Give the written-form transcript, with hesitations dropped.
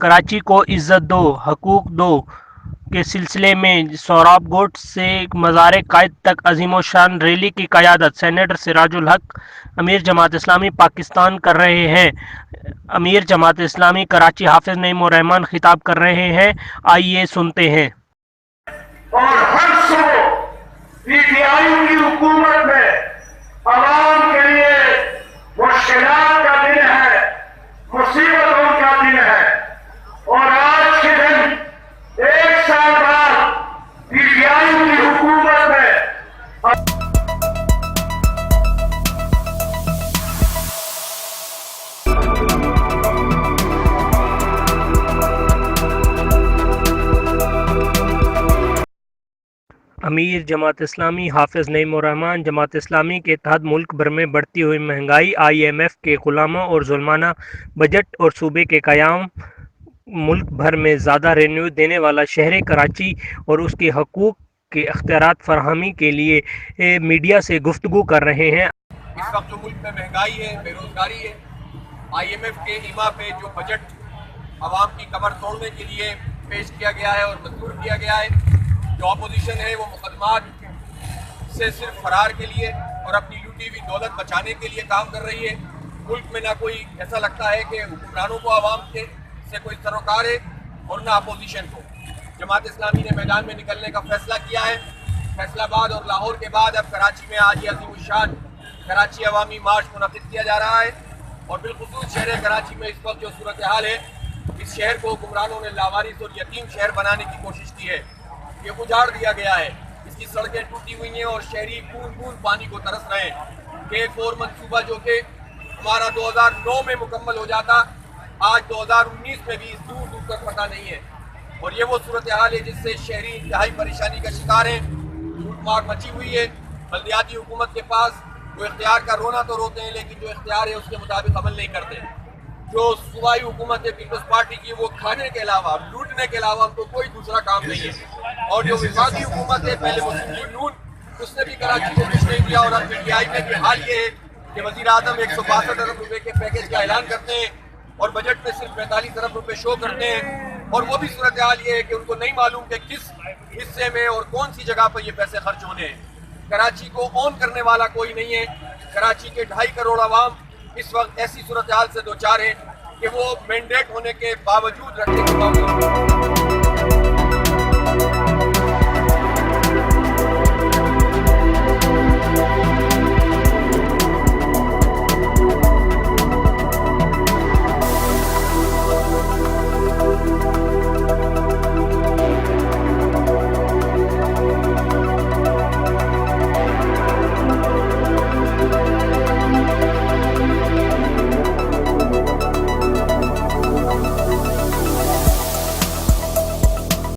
कराची को इज्जत दो, हकूक दो के सिलसिले में सोहराब गोट से मज़ार कायद तक अजीमोशान रैली की क़यादत सेनेटर सिराजुल हक अमीर जमात इस्लामी पाकिस्तान कर रहे हैं। अमीर जमात इस्लामी कराची हाफिज नईम उर रहमान खिताब कर रहे हैं, आइए सुनते हैं। और हर सुबह पीटीआई की हुकूमत में आवाम के लिए मुश्किलात का दिन है, मुसीबतों का दिन है, और आज के दिन 1 साल बाद पीटीआई की हुकूमत में अमीर जमात इस्लामी हाफिज नईम उर रहमान जमात इस्लामी के तहत मुल्क भर में बढ़ती हुई महंगाई, IMF के गुलामों और जुल्माना बजट और सूबे के क़याम, मुल्क भर में ज़्यादा रेवेन्यू देने वाला शहर कराची और उसके हकूक़ के अख्तियारात फराहमी के लिए मीडिया से गुफ्तगू कर रहे हैं। इस वक्त जो मुल्क में महंगाई है, बेरोज़गारी है, IMF के ईमा पे जो बजट आवाम की कमर तोड़ने के लिए पेश किया गया है और मंजूर किया गया है, जो अपोजिशन है वो मुकदमात से सिर्फ फरार के लिए और अपनी लूटी हुई दौलत बचाने के लिए काम कर रही है। मुल्क में ना कोई ऐसा लगता है कि हुक्मरानों को आवाम के से कोई सरोकार है और ना अपोजिशन को। जमात इस्लामी ने मैदान में निकलने का फैसला किया है। फैसलाबाद और लाहौर के बाद अब कराची में आज अज़ीमुश्शान कराची अवामी मार्च मुनक़िद किया जा रहा है और बिलखुसूस शहर कराची में इस वक्त जो सूरत हाल है, इस शहर को हुक्मरानों ने लावारिस और यतीम शहर बनाने की कोशिश की है। ये उजाड़ दिया गया है, इसकी सड़कें टूटी हुई हैं और शहरी बूंद बूंद पानी को तरस रहे हैं। K4 मंसूबा जो कि हमारा 2009 में मुकम्मल हो जाता, आज 2019 में भी दूर दूर तक पता नहीं है। और ये वो सूरत हाल है जिससे शहरी इंतहाई परेशानी का शिकार हैं। लूटमार मची हुई है। बल्दियाती हुकूमत के पास वो इख्तियार का रोना तो रोते हैं, लेकिन जो इख्तियार है उसके मुताबिक अमल नहीं करते। जो सूबाई हुकूमत है पीपल्स पार्टी की, वो खाने के अलावा, लूटने के अलावा उनको कोई दूसरा काम नहीं है। और जो विफाकी हुकूमत है, पहले मुस्लिम लीग नून, उसने भी कराची को कुछ नहीं दिया। और अब PTI में भी हाल ये है कि वज़ीर आज़म 162 अरब रुपए के पैकेज का ऐलान करते हैं और बजट में सिर्फ 45 अरब रुपए शो करते हैं। और वो भी सूरत हाल ये है कि उनको नहीं मालूम कि किस हिस्से में और कौन सी जगह पर ये पैसे खर्च होने हैं। कराची को ऑन करने वाला कोई नहीं है। कराची के 2.5 करोड़ आवाम इस वक्त ऐसी सूरत हाल से दो चार है कि वो मैंडेट होने के बावजूद रखने के बावजूद